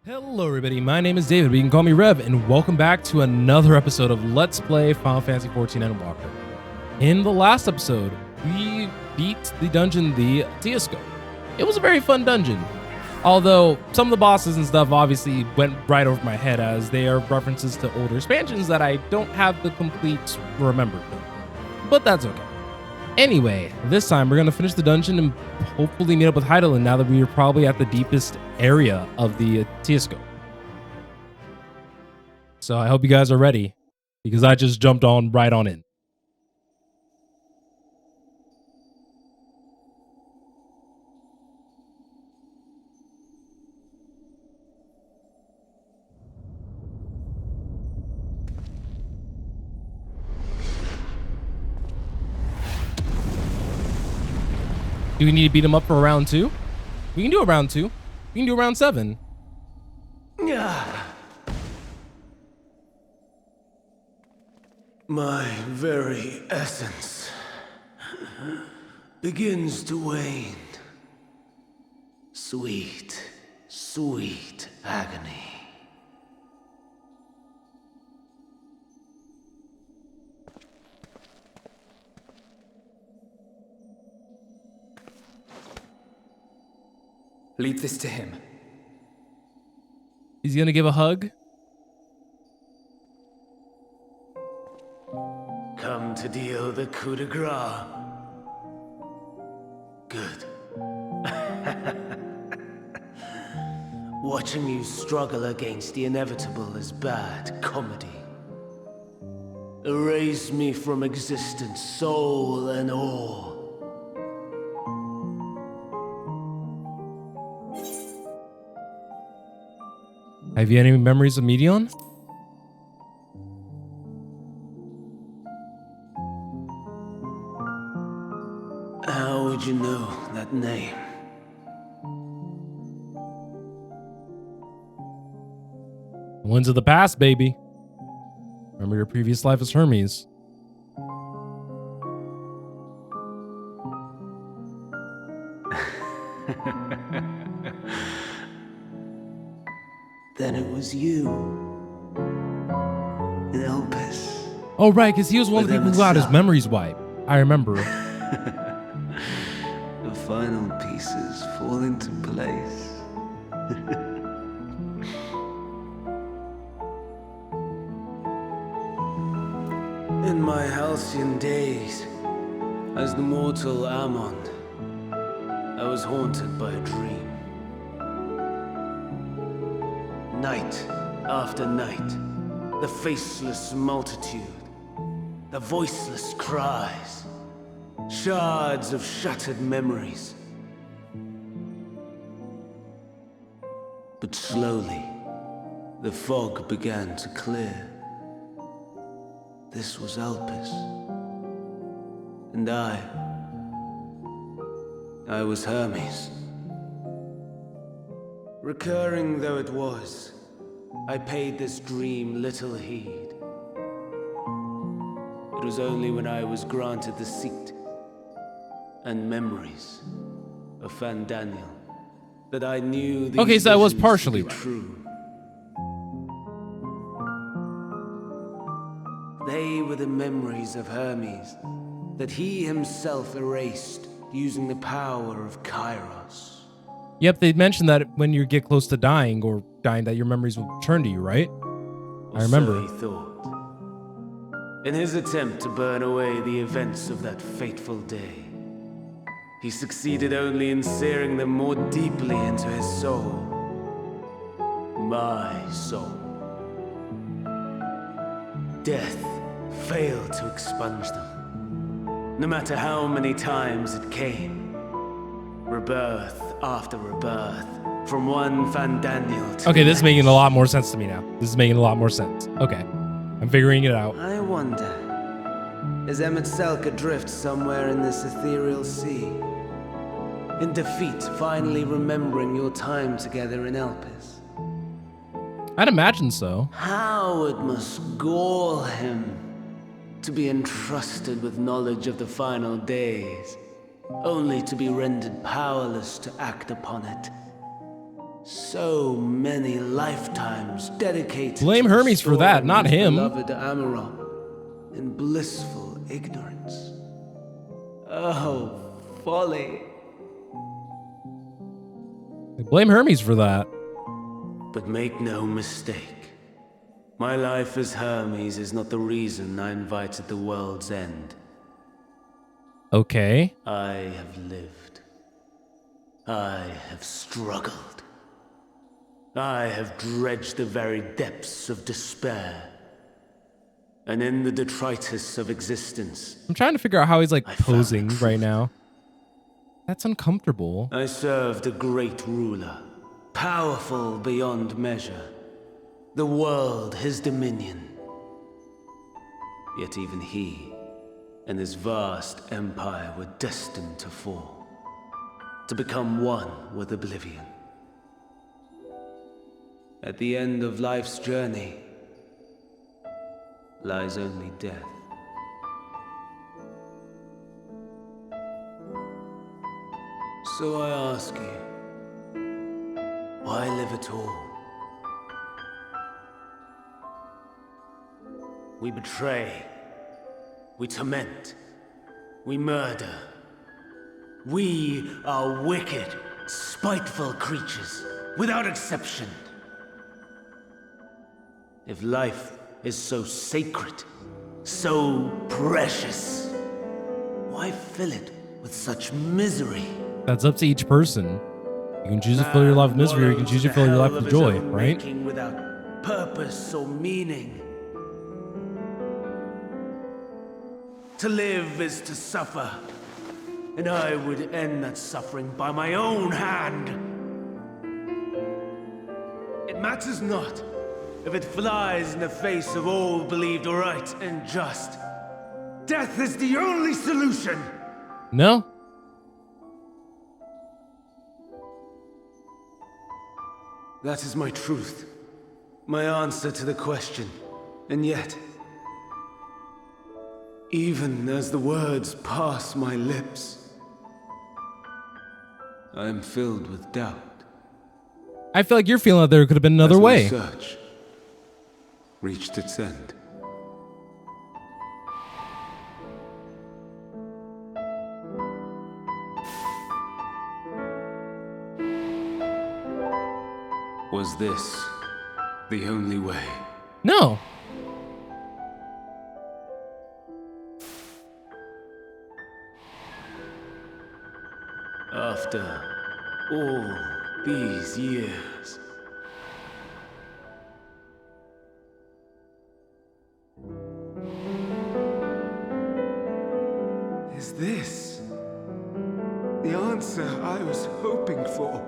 Hello everybody, my name is David, but you can call me Rev, and welcome back to another episode of Let's Play Final Fantasy XIV Endwalker. In the last episode, we beat the dungeon, the Teoscope. It was a very fun dungeon, although some of the bosses and stuff obviously went right over my head as they are references to older expansions that I don't have the complete remembered, but that's okay. Anyway, this time we're going to finish the dungeon and hopefully meet up with Heidelin now that we are probably at the deepest area of the Teoscope. So I hope you guys are ready, because I just jumped right on in. Do we need to beat him up for round 2? We can do a round 2. We can do a round 7. My very essence begins to wane. Sweet, sweet agony. Leave this to him. He's gonna give a hug. Come to deal the coup de grace. Good. Watching you struggle against the inevitable is bad comedy. Erase me from existence, soul and all. Have you any memories of Medion? How would you know that name? Winds of the past, baby. Remember your previous life as Hermes. Then it was you. In Elpis. Oh, right, because he was one of the people who got his memories wiped. I remember. The final pieces fall into place. In my halcyon days, as the mortal Amond, I was haunted by a dream. Night after night, the faceless multitude, the voiceless cries, shards of shattered memories. But slowly, the fog began to clear. This was Elpis. And I was Hermes. Recurring though it was, I paid this dream little heed. It was only when I was granted the seat and memories of Fandaniel that I knew these Okay, so I was visions partially to be right. true. They were the memories of Hermes that he himself erased using the power of Kairos. Yep, they mentioned that when you get close to dying or dying, that your memories will return to you, right? I remember. So he thought. In his attempt to burn away the events of that fateful day, he succeeded only in searing them more deeply into his soul. My soul. Death failed to expunge them. No matter how many times it came. Rebirth after rebirth. From one Fandaniel to Okay, the this is making a next. lot more sense to me now. This is making a lot more sense. Okay, I'm figuring it out. I wonder, is Emet adrift somewhere in this ethereal sea? In defeat, finally remembering your time together in Elpis? I'd imagine so. How it must gall him to be entrusted with knowledge of the final days, only to be rendered powerless to act upon it. So many lifetimes dedicated Blame to Hermes for that, restoring not his him. beloved Amaron in blissful ignorance. Oh, folly. Blame Hermes for that. But make no mistake, my life as Hermes is not the reason I invited the world's end. Okay. I have lived. I have struggled. I have dredged the very depths of despair. And in the detritus of existence, I'm trying to figure out how he's like I found the posing truth. right now. That's uncomfortable. I served a great ruler, powerful beyond measure. The world his dominion. Yet even he and his vast empire were destined to fall, to become one with oblivion. At the end of life's journey lies only death. So I ask you, why live at all? We betray, we torment, we murder. We are wicked, spiteful creatures, without exception. If life is so sacred, so precious, why fill it with such misery? That's up to each person. You can choose to fill your life with misery, or you can choose to fill your life with joy, right? Without purpose or meaning. To live is to suffer, and I would end that suffering by my own hand. It matters not if it flies in the face of all believed right and just. Death is the only solution. No? That is my truth, my answer to the question. And yet, even as the words pass my lips, I am filled with doubt. I feel like you're feeling that there could have been another way. As my search reached its end. Was this the only way? No. After all these years, is this the answer I was hoping for?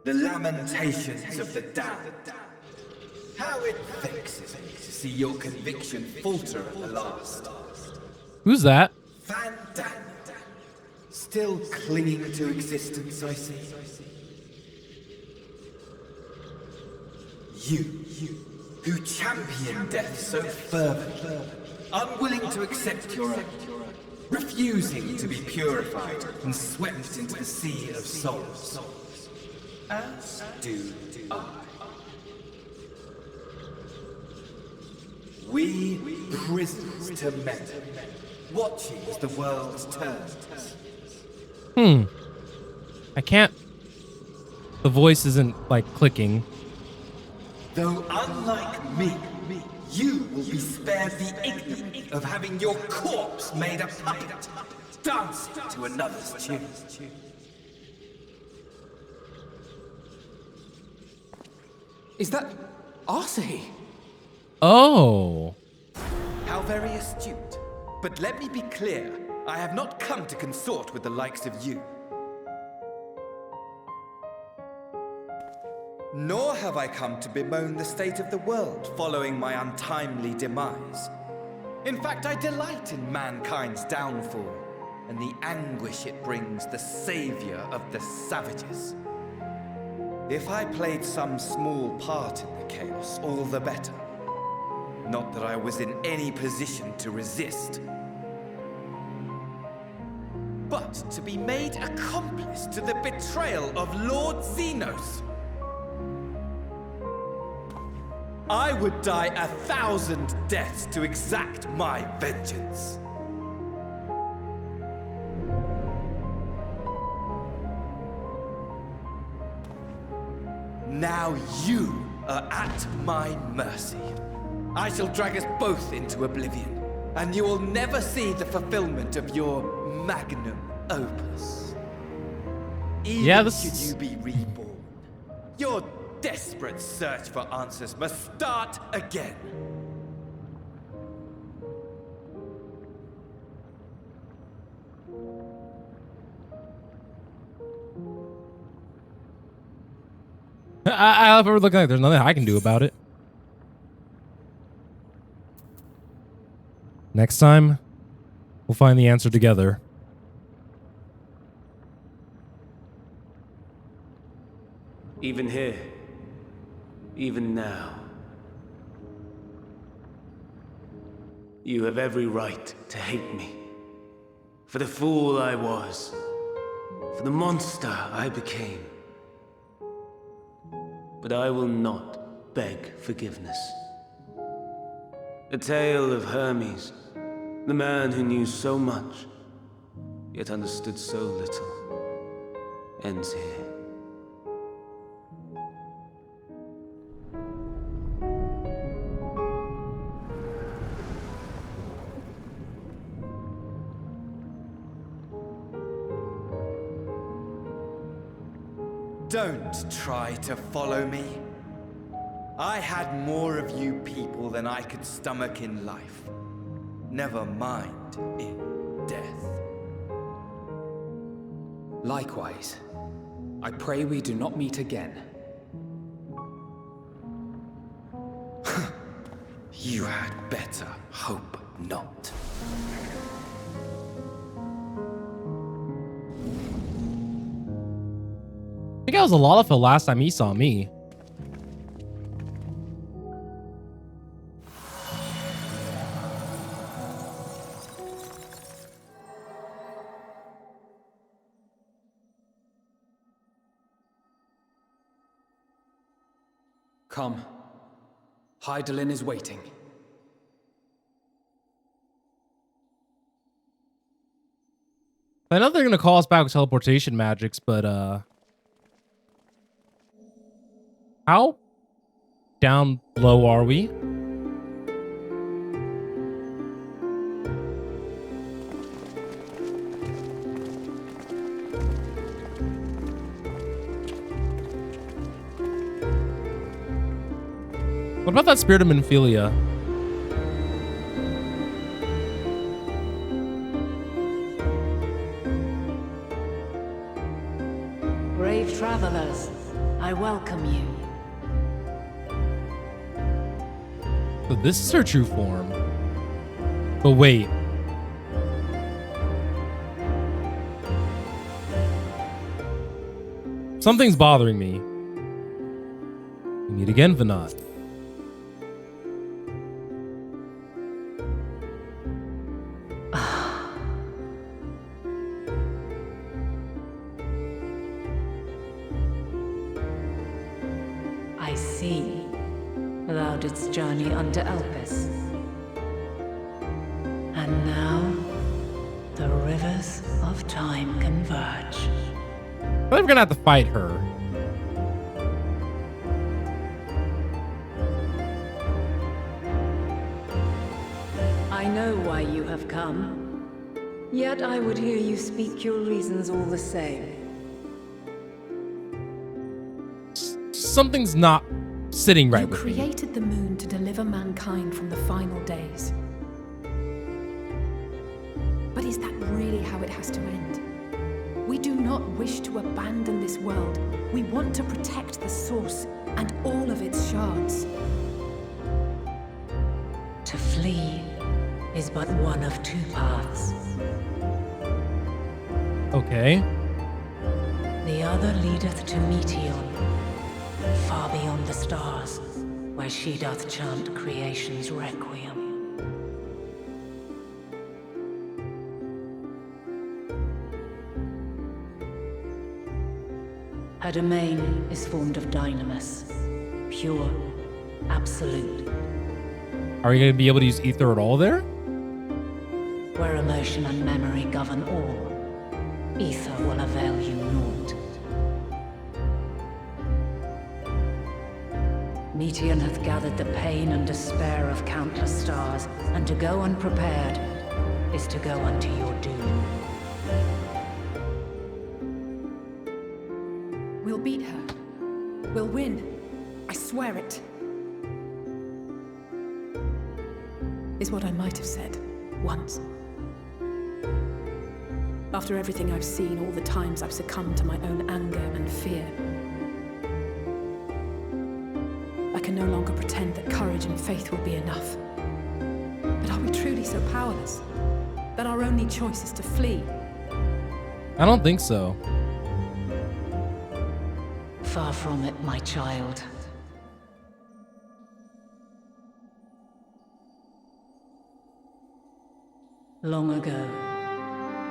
The lamentations of the damned. How it vexes me to see your conviction falter at the last. Who's that? Fandango. Still clinging to existence, I see. You, who champion death so fervently, unwilling to accept your own, refusing to be purified and swept into the sea of souls. As do I. We prisoners to men, watching as the world turns. I can't. The voice isn't like clicking. Though unlike me, you will be spared the ignominy of having your corpse made a puppet, dancing to another's tune. Is that Arcee? Oh. How very astute. But let me be clear, I have not come to consort with the likes of you. Nor have I come to bemoan the state of the world following my untimely demise. In fact, I delight in mankind's downfall and the anguish it brings the savior of the savages. If I played some small part in the chaos, all the better. Not that I was in any position to resist. but to be made accomplice to the betrayal of Lord Xenos. I would die 1,000 deaths to exact my vengeance. Now you are at my mercy. I shall drag us both into oblivion, and you will never see the fulfillment of your magnum opus. Even should you be reborn, your desperate search for answers must start again. I look like there's nothing I can do about it. Next time, we'll find the answer together. Even here, even now, you have every right to hate me. For the fool I was, for the monster I became. But I will not beg forgiveness. The tale of Hermes, the man who knew so much, yet understood so little, ends here. Don't try to follow me. I had more of you people than I could stomach in life. Never mind in death. Likewise, I pray we do not meet again. You had better hope not. I think I was a lot of the last time he saw me. Come. Hydaelyn is waiting. I know they're gonna call us back with teleportation magics, but how down low are we? What about that spirit of Minfilia? Brave travelers, I welcome you. So this is her true form. But wait. Something's bothering me. We meet again, Vinod. I see. Thou didst journey under Elpis. And now, the rivers of time converge. But we're gonna have to fight her. I know why you have come. Yet I would hear you speak your reasons all the same. Something's not sitting right You with me. created the moon to deliver mankind from the final days. But is that really how it has to end? We do not wish to abandon this world. We want to protect the source and all of its shards. To flee is but one of two paths. Okay. The other leadeth to Meteon, far beyond the stars, where she doth chant creation's requiem. Her domain is formed of dynamis, pure, absolute. Are you going to be able to use ether at all there? Where emotion and memory govern all, ether will avail you naught. Meteon hath gathered the pain and despair of countless stars, and to go unprepared is to go unto your doom. We'll beat her. We'll win. I swear it. Is what I might have said once. After everything I've seen, all the times I've succumbed to my own anger and fear, I can no longer pretend that courage and faith will be enough. But are we truly so powerless that our only choice is to flee? I don't think so. Far from it, my child. Long ago,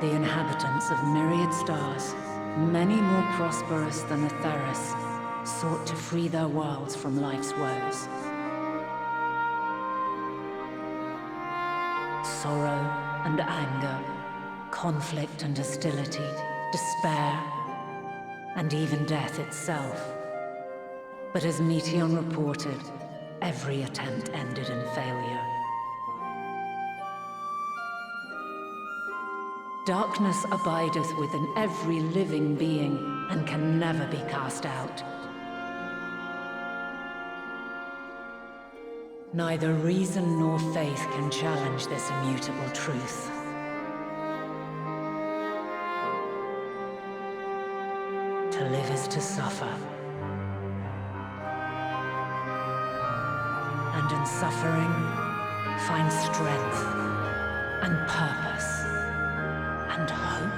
the inhabitants of myriad stars, many more prosperous than Atheris, sought to free their worlds from life's woes. Sorrow and anger, conflict and hostility, despair, and even death itself. But as Meteon reported, every attempt ended in failure. Darkness abideth within every living being, and can never be cast out. Neither reason nor faith can challenge this immutable truth. To live is to suffer. And in suffering, find strength and purpose and hope.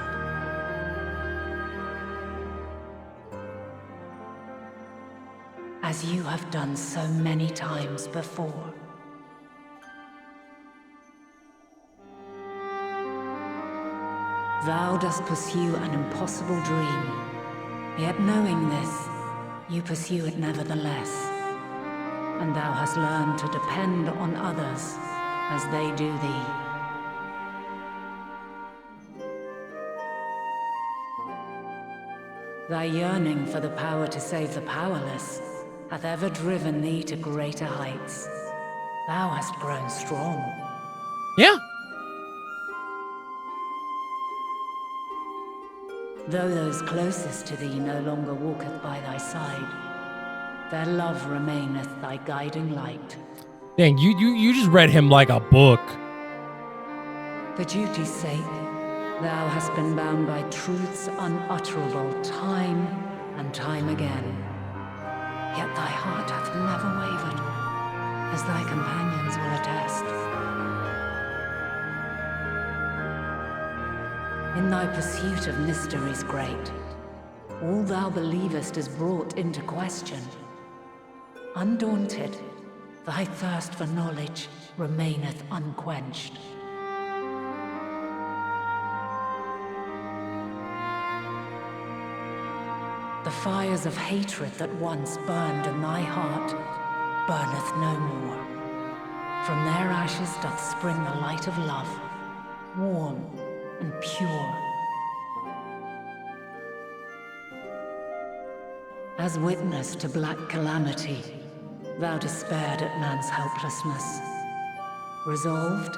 As you have done so many times before. Thou dost pursue an impossible dream, yet knowing this, you pursue it nevertheless. And thou hast learned to depend on others as they do thee. Thy yearning for the power to save the powerless hath ever driven thee to greater heights. Thou hast grown strong. Yeah. Though those closest to thee no longer walketh by thy side, their love remaineth thy guiding light. Dang, you just read him like a book. For duty's sake, thou hast been bound by truths unutterable time and time again. Yet thy heart hath never wavered, as thy companions will attest. In thy pursuit of mysteries great, all thou believest is brought into question. Undaunted, thy thirst for knowledge remaineth unquenched. The fires of hatred that once burned in thy heart burneth no more. From their ashes doth spring the light of love, warm and pure. As witness to black calamity, thou despaired at man's helplessness. Resolved,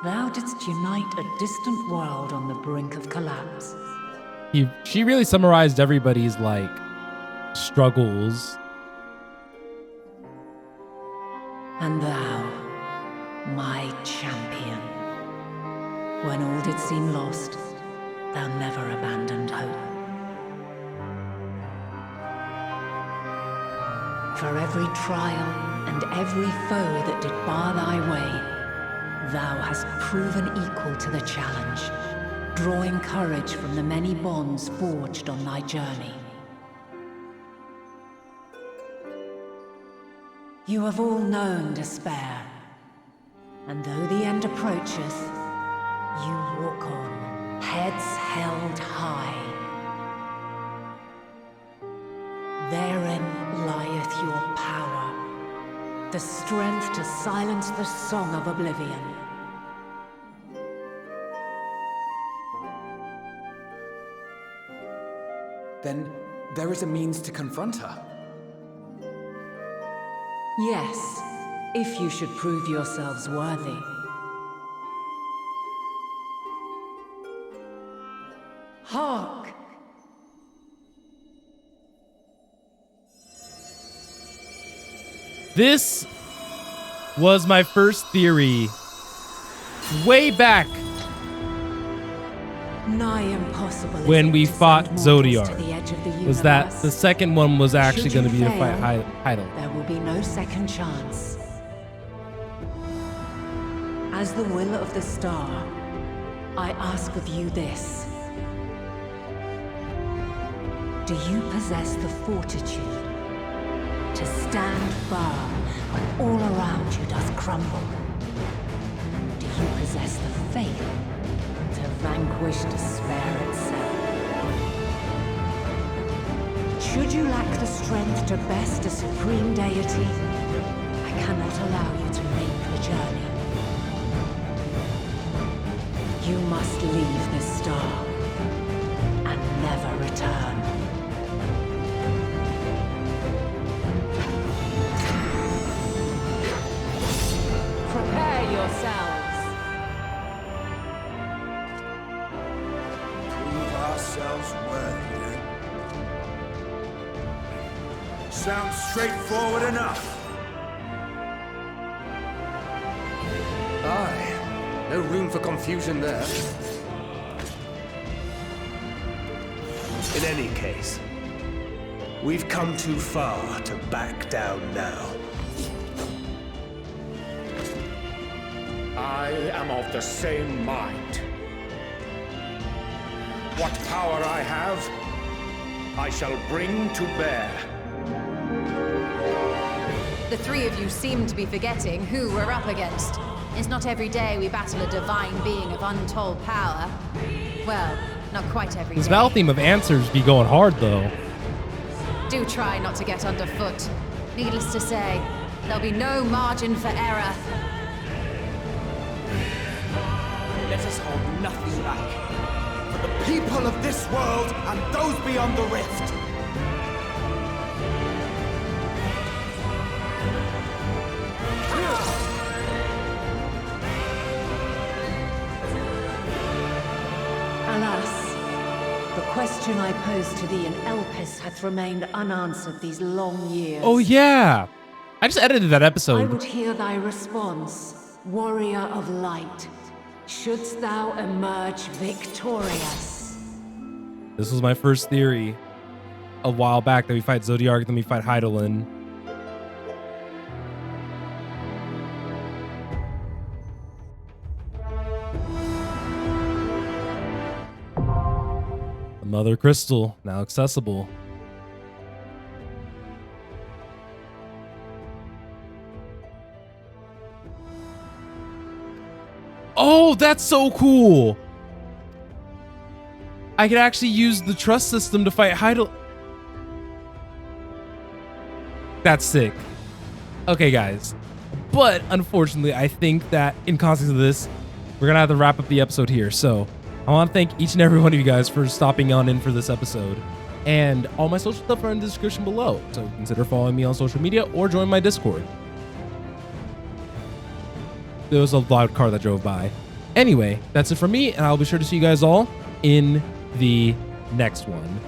thou didst unite a distant world on the brink of collapse. She really summarized everybody's like struggles. And thou, my champion, when all did seem lost, thou never abandoned hope. For every trial and every foe that did bar thy way, thou hast proven equal to the challenge, drawing courage from the many bonds forged on thy journey. You have all known despair, and though the end approacheth, you walk on, heads held high. the strength to silence the song of oblivion. Then there is a means to confront her. Yes, if you should prove yourselves worthy. Hark! This was my first theory way back Nigh impossible when we fought Zodiac. to the edge of the Was that universe. the second one was actually Should going to you be to fight fail, Heidel. There will be no second chance. As the will of the star, I ask of you this. Do you possess the fortitude to stand firm when all around you does crumble? Do you possess the faith to vanquish despair itself? Should you lack the strength to best a supreme deity, I cannot allow you to make the journey. You must leave this star and never return. Prepare yourselves. Prove ourselves worthy, then. Sounds straightforward enough. Aye. No room for confusion there. In any case, we've come too far to back down now. I am of the same mind. What power I have, I shall bring to bear. The three of you seem to be forgetting who we're up against. It's not every day we battle a divine being of untold power. Well, not quite every This day. battle theme of answers be going hard though. Do try not to get underfoot. Needless to say, there'll be no margin for error. Let us hold nothing back. For the people of this world and those beyond the rift. Alas, the question I posed to thee in Elpis hath remained unanswered these long years. Oh yeah. I just edited that I episode. would hear thy response, warrior of light. Shouldst thou emerge victorious? This was my first theory a while back, that we fight Zodiac, then we fight Heidelin. The Mother Crystal, now accessible. Oh, that's so cool. I could actually use the trust system to fight Heidel. That's sick. Okay, guys. But unfortunately, I think that in context of this, we're going to have to wrap up the episode here. So I want to thank each and every one of you guys for stopping on in for this episode. And all my social stuff are in the description below. So consider following me on social media or join my Discord. There was a loud car that drove by. Anyway, that's it for me, and I'll be sure to see you guys all in the next one.